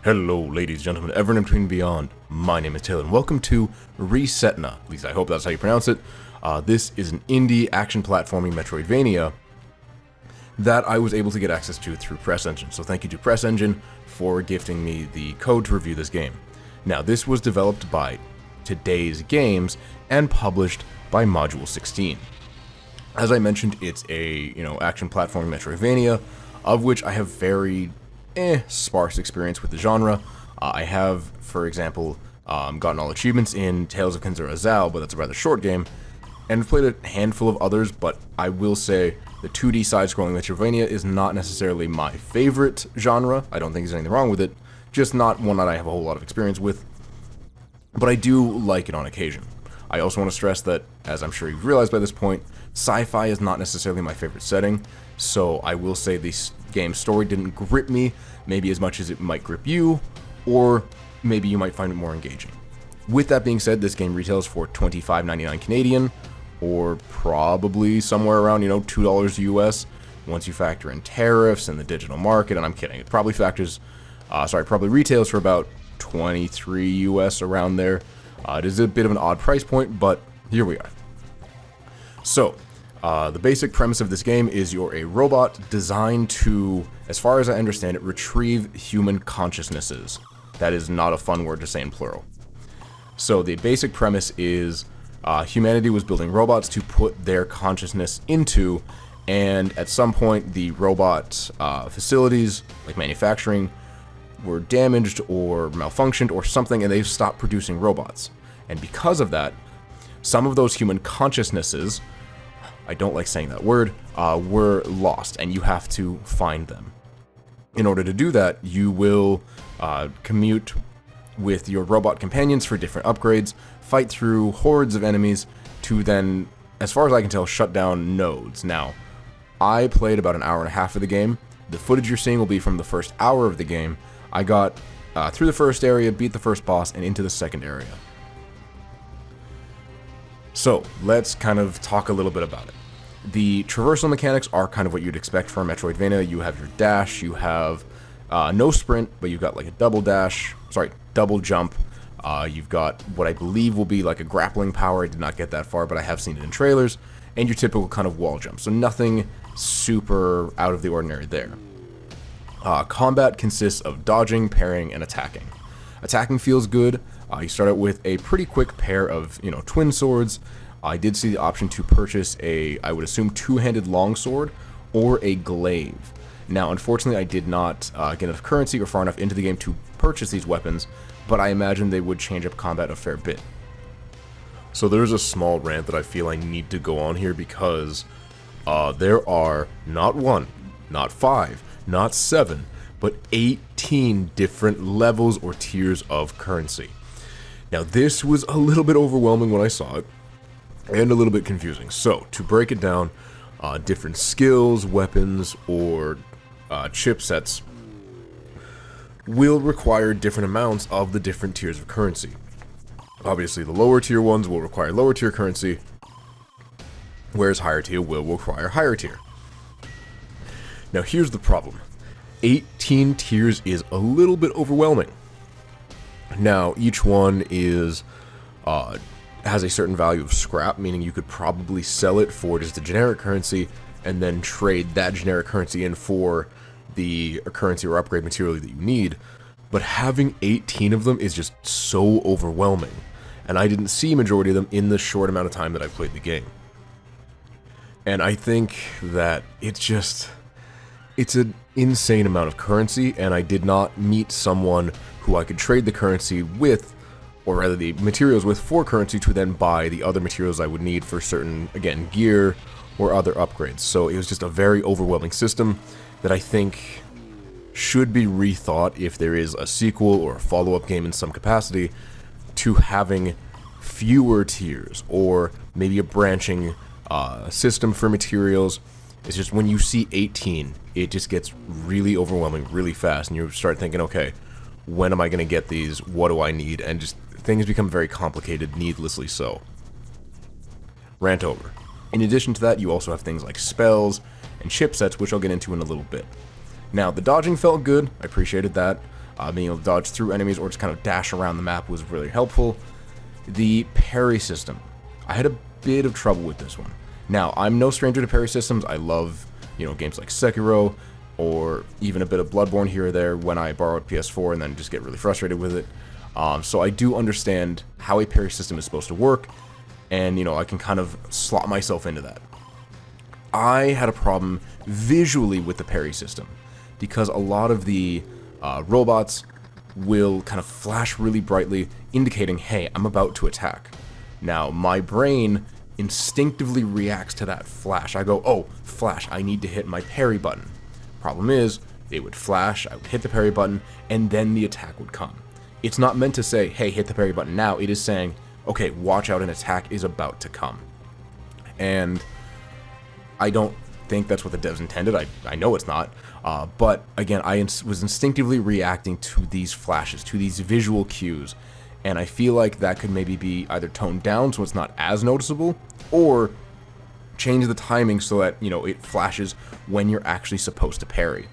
Hello, ladies, gentlemen, everyone in between and beyond. My name is Taylor, and welcome to ReSetna. At least I hope that's how you pronounce it. This is an indie action platforming MetroidVania that I was able to get access to through Press Engine. So thank you to Press Engine for gifting me the code to review this game. Now, this was developed by Today's Games and published by Module 16. As I mentioned, it's a action platforming Metroidvania, of which I have very sparse experience with the genre. I have, for example, gotten all achievements in Tales of Kinzur, but that's a rather short game, and played a handful of others, but I will say the 2D side-scrolling Metroidvania is not necessarily my favorite genre. I don't think there's anything wrong with it, just not one that I have a whole lot of experience with, but I do like it on occasion. I also want to stress that, as I'm sure you've realized by this point, sci-fi is not necessarily my favorite setting, so I will say this game's story didn't grip me maybe as much as it might grip you, or maybe you might find it more engaging. With that being said, this game retails for $25.99 Canadian, or probably somewhere around, $2 US, once you factor in tariffs and the digital market, and I'm kidding, it probably probably retails for about 23 US, around there. It is a bit of an odd price point, but here we are. So, the basic premise of this game is you're a robot designed to, as far as I understand it, retrieve human consciousnesses. That is not a fun word to say in plural. So the basic premise is humanity was building robots to put their consciousness into, and at some point the robot facilities, like manufacturing, were damaged or malfunctioned or something, and they've stopped producing robots. And because of that, some of those human consciousnesses, I don't like saying that word, were lost, and you have to find them. In order to do that, you will commute with your robot companions for different upgrades, fight through hordes of enemies to then, as far as I can tell, shut down nodes. Now, I played about an hour and a half of the game. The footage you're seeing will be from the first hour of the game. I got through the first area, beat the first boss, and into the second area. So, let's kind of talk a little bit about it. The traversal mechanics are kind of what you'd expect from Metroidvania. You have your dash, you have no sprint, but you've got like a double jump. You've got what I believe will be like a grappling power. I did not get that far, but I have seen it in trailers. And your typical kind of wall jump. So nothing super out of the ordinary there. Combat consists of dodging, parrying, and attacking. Attacking feels good. You start out with a pretty quick pair of, twin swords. I did see the option to purchase I would assume, two-handed longsword or a glaive. Now, unfortunately, I did not get enough currency or far enough into the game to purchase these weapons, but I imagine they would change up combat a fair bit. So there's a small rant that I feel I need to go on here because there are not one, not five, not seven, but 18 different levels or tiers of currency. Now, this was a little bit overwhelming when I saw it, and a little bit confusing. So, to break it down, different skills, weapons, or chipsets will require different amounts of the different tiers of currency. Obviously, the lower tier ones will require lower tier currency, whereas higher tier will require higher tier. Now, here's the problem. 18 tiers is a little bit overwhelming. Now, each one has a certain value of scrap, meaning you could probably sell it for just a generic currency and then trade that generic currency in for the currency or upgrade material that you need. But having 18 of them is just so overwhelming, and I didn't see majority of them in the short amount of time that I've played the game. And I think that it's an insane amount of currency, and I did not meet someone who I could trade the currency with, or rather the materials with, for currency to then buy the other materials I would need for certain, again, gear or other upgrades. So it was just a very overwhelming system that I think should be rethought if there is a sequel or a follow-up game in some capacity to having fewer tiers, or maybe a branching system for materials. It's just when you see 18, it just gets really overwhelming really fast, and you start thinking, okay, when am I going to get these? What do I need? And just things become very complicated, needlessly so. Rant over. In addition to that, you also have things like spells and chipsets, which I'll get into in a little bit. Now, the dodging felt good. I appreciated that. Being able to dodge through enemies or just kind of dash around the map was really helpful. The parry system. I had a bit of trouble with this one. Now, I'm no stranger to parry systems. I love, games like Sekiro, or even a bit of Bloodborne here or there when I borrow a PS4 and then just get really frustrated with it. So I do understand how a parry system is supposed to work, and, I can kind of slot myself into that. I had a problem visually with the parry system, because a lot of the robots will kind of flash really brightly, indicating, hey, I'm about to attack. Now, my brain instinctively reacts to that flash. I go, oh, flash, I need to hit my parry button. Problem is, it would flash, I would hit the parry button, and then the attack would come. It's not meant to say, hey, hit the parry button now. It is saying, okay, watch out, an attack is about to come. And I don't think that's what the devs intended. I know it's not. But again, I was instinctively reacting to these flashes, to these visual cues. And I feel like that could maybe be either toned down so it's not as noticeable, or change the timing so that, it flashes when you're actually supposed to parry.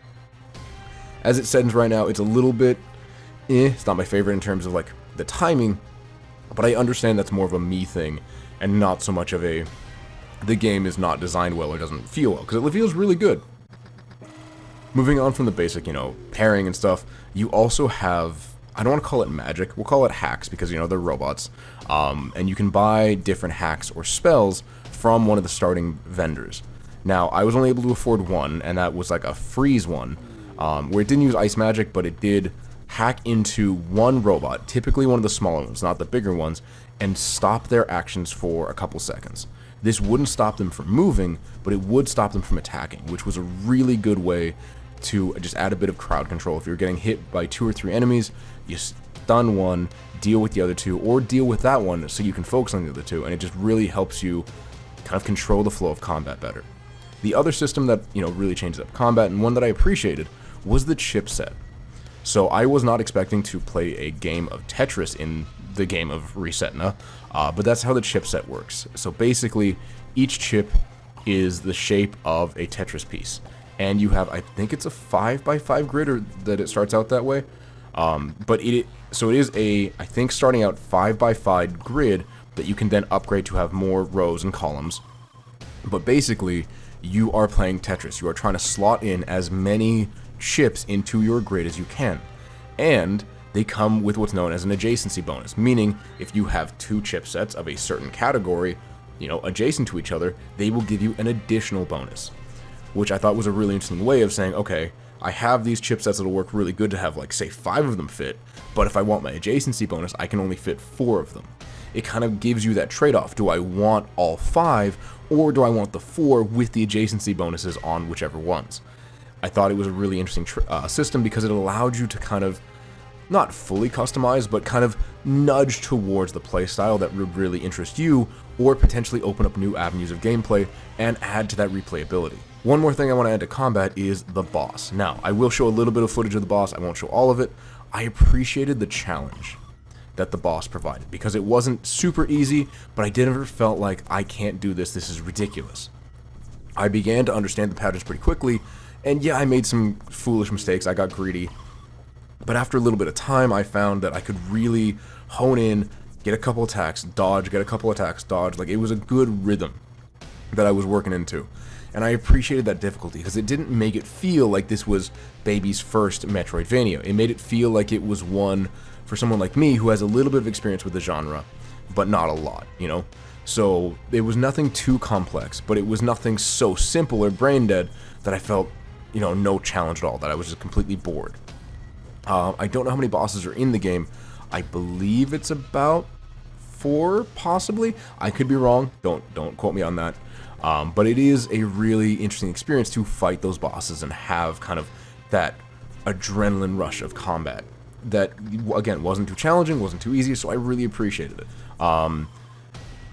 As it stands right now, it's a little bit it's not my favorite in terms of like the timing, but I understand that's more of a me thing and not so much of the game is not designed well or doesn't feel well, because it feels really good. Moving on from the basic, parrying and stuff, you also have, I don't want to call it magic, we'll call it hacks, because, they're robots, and you can buy different hacks or spells from one of the starting vendors. Now, I was only able to afford one, and that was like a freeze one, where it didn't use ice magic, but it did hack into one robot, typically one of the smaller ones, not the bigger ones, and stop their actions for a couple seconds. This wouldn't stop them from moving, but it would stop them from attacking, which was a really good way to just add a bit of crowd control. If you're getting hit by 2 or 3 enemies, you stun one, deal with the other 2, or deal with that one so you can focus on the other 2, and it just really helps you kind of control the flow of combat better. The other system that, really changes up combat, and one that I appreciated, was the chipset. So I was not expecting to play a game of Tetris in the game of ReSetna, but that's how the chipset works. So basically, each chip is the shape of a Tetris piece, and you have, I think it's a 5x5 grid, or that it starts out that way. But it is a, I think, starting out 5x5 grid that you can then upgrade to have more rows and columns. But basically, you are playing Tetris. You are trying to slot in as many chips into your grid as you can, and they come with what's known as an adjacency bonus, meaning if you have 2 chipsets of a certain category, adjacent to each other, they will give you an additional bonus, which I thought was a really interesting way of saying, okay, I have these chipsets that'll work really good to have, like, say 5 of them fit, but if I want my adjacency bonus, I can only fit 4 of them. It kind of gives you that trade-off. Do I want all 5, or do I want the 4 with the adjacency bonuses on whichever ones? I thought it was a really interesting system because it allowed you to kind of not fully customize, but kind of nudge towards the playstyle that would really interest you, or potentially open up new avenues of gameplay and add to that replayability. One more thing I want to add to combat is the boss. Now, I will show a little bit of footage of the boss, I won't show all of it. I appreciated the challenge that the boss provided, because it wasn't super easy, but I never felt like, I can't do this, this is ridiculous. I began to understand the patterns pretty quickly, and yeah, I made some foolish mistakes, I got greedy, but after a little bit of time, I found that I could really hone in, get a couple attacks, dodge, get a couple attacks, dodge. Like, it was a good rhythm that I was working into. And I appreciated that difficulty because it didn't make it feel like this was baby's first Metroidvania. It made it feel like it was one for someone like me who has a little bit of experience with the genre, but not a lot, you know? So it was nothing too complex, but it was nothing so simple or brain dead that I felt, you know, no challenge at all, that I was just completely bored. I don't know how many bosses are in the game. I believe it's about 4, possibly. I could be wrong. Don't quote me on that. But it is a really interesting experience to fight those bosses and have kind of that adrenaline rush of combat that, again, wasn't too challenging, wasn't too easy, so I really appreciated it.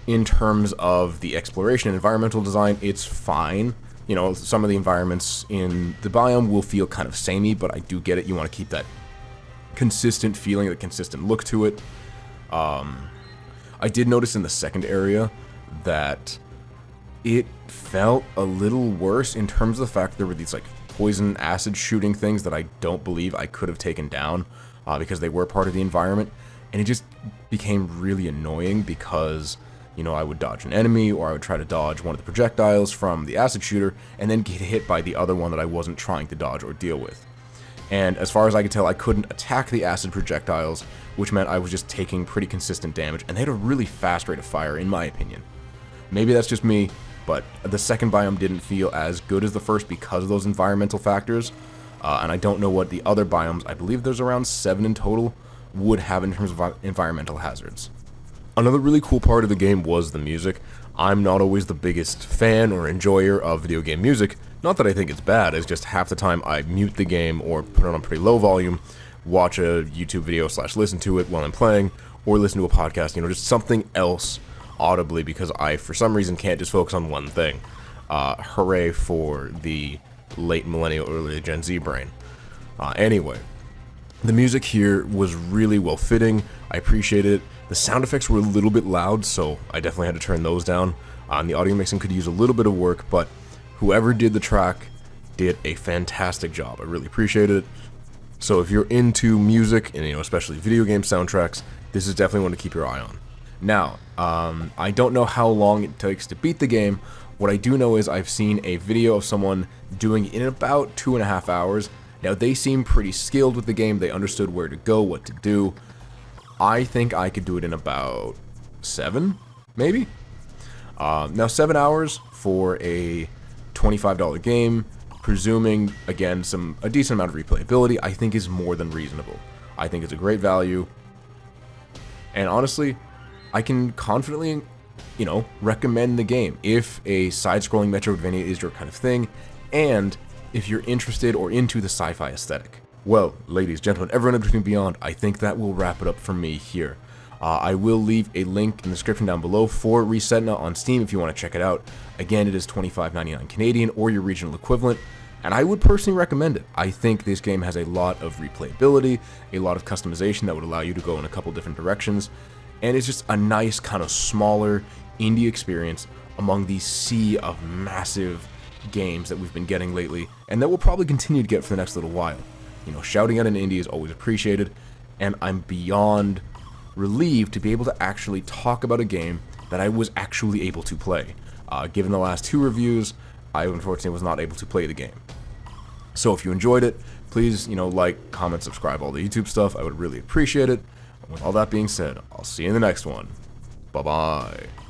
In terms of the exploration and environmental design, it's fine. You know, some of the environments in the biome will feel kind of samey, but I do get it. You want to keep that consistent feeling, the consistent look to it. I did notice in the second area that it felt a little worse in terms of the fact there were these like poison acid shooting things that I don't believe I could have taken down because they were part of the environment, and it just became really annoying because, you know, I would dodge an enemy, or I would try to dodge one of the projectiles from the acid shooter, and then get hit by the other one that I wasn't trying to dodge or deal with. And as far as I could tell, I couldn't attack the acid projectiles, which meant I was just taking pretty consistent damage, and they had a really fast rate of fire, in my opinion. Maybe that's just me, but the second biome didn't feel as good as the first because of those environmental factors, and I don't know what the other biomes, I believe there's around 7 in total, would have in terms of environmental hazards. Another really cool part of the game was the music. I'm not always the biggest fan or enjoyer of video game music. Not that I think it's bad, it's just half the time I mute the game or put it on pretty low volume, watch a YouTube video / listen to it while I'm playing, or listen to a podcast, you know, just something else audibly, because I, for some reason, can't just focus on one thing. Hooray for the late millennial, early Gen Z brain. Anyway, the music here was really well fitting. I appreciate it. The sound effects were a little bit loud, so I definitely had to turn those down. And the audio mixing could use a little bit of work, but whoever did the track did a fantastic job. I really appreciated it. So if you're into music, and, you know, especially video game soundtracks, this is definitely one to keep your eye on. Now, I don't know how long it takes to beat the game. What I do know is I've seen a video of someone doing it in about 2.5 hours. Now, they seem pretty skilled with the game. They understood where to go, what to do. I think I could do it in about 7, maybe? Now, 7 hours for a $25 game, presuming, again, a decent amount of replayability, I think is more than reasonable. I think it's a great value. And honestly, I can confidently, you know, recommend the game if a side-scrolling Metroidvania is your kind of thing, and if you're interested or into the sci-fi aesthetic. Well, ladies, gentlemen, everyone in between and beyond, I think that will wrap it up for me here. I will leave a link in the description down below for ReSetna on Steam if you want to check it out. Again, it is $25.99 Canadian or your regional equivalent, and I would personally recommend it. I think this game has a lot of replayability, a lot of customization that would allow you to go in a couple different directions, and it's just a nice kind of smaller indie experience among the sea of massive games that we've been getting lately, and that we'll probably continue to get for the next little while. You know, shouting out an indie is always appreciated, and I'm beyond relieved to be able to actually talk about a game that I was actually able to play. Given the last 2 reviews, I unfortunately was not able to play the game. So if you enjoyed it, please, you know, like, comment, subscribe, all the YouTube stuff. I would really appreciate it. And with all that being said, I'll see you in the next one. Bye-bye.